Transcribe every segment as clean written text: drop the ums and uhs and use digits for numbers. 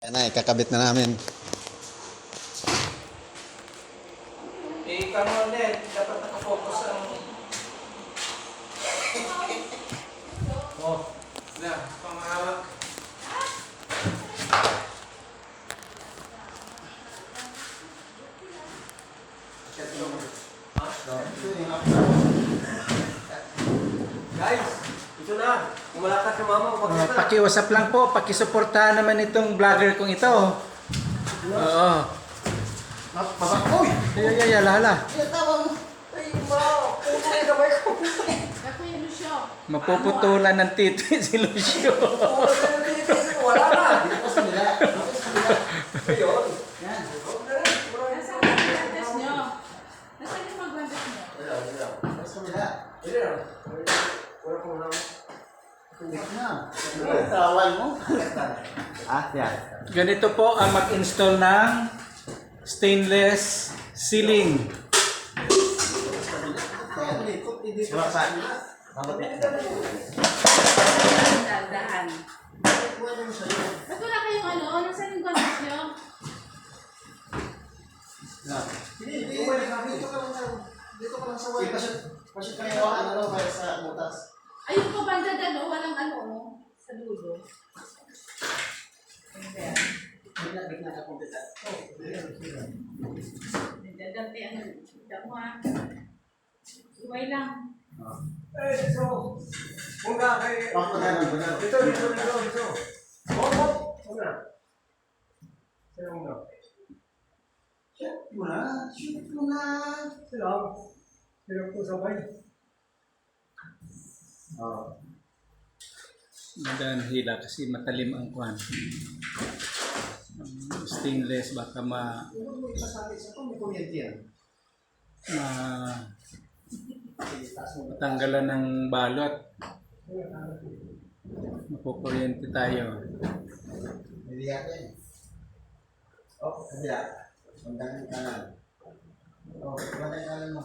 Yan na, ikakabit na namin. Ikaw mo ulit, dapat nakafocus ang... Oh, na, pangahawak. Guys, ito na. Kumalakas na mama, umakyat na. Paki-WhatsApp lang po, paki-suportahan naman itong vlogger kong ito. Oo. Uy! Ay, hala. Ay, ma, puto yung kamay ko. Ako yung Lucio. Mapuputulan ng titi si Lucio. Puto yung titi, wala na. Ayun. Nasaan yung magbandas nyo? Nasaan yung magbandas nyo? Wala ko na. Tawal mo? Yan. Ganito po ang mag-install ng stainless ceiling. Daldaan. Ba't wala kayong ano? Nasaan yung bandas nyo? Dito ka lang sa wall. Pasok kayo ano kaya sa butas. Ayun po banda dalo, walang ano sa dulo. Ano ba yan? Gitna ka kumpita. Dadante ang damo ha. Iway lang. Eh, so, muna kay... Dito. Muna. Sino muna? Shoot mo na. Sino po sabay? Magandang hila kasi matalim ang kwan. Stainless baka matanggalan ng balot. Mapukuryente tayo. Niliyak yan. Kabila. Bandang kanan. Bandang kanan mo.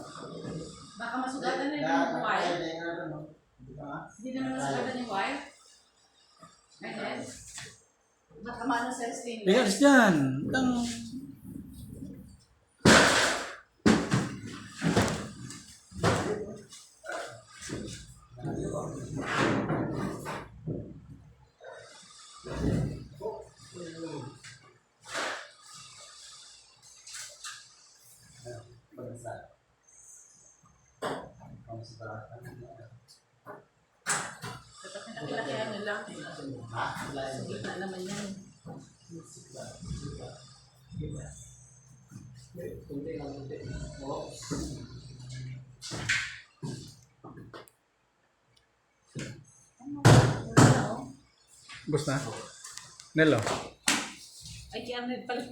Baka masugatan na yung wire. Hindi ka nga? Hindi naman masugatan yung wire. Ayan. Baka maano sa stainless. Ligas dyan. Laki-laki ano lang. Sa gitna naman yan. Bus na? Nelo. Ay, kaya pala.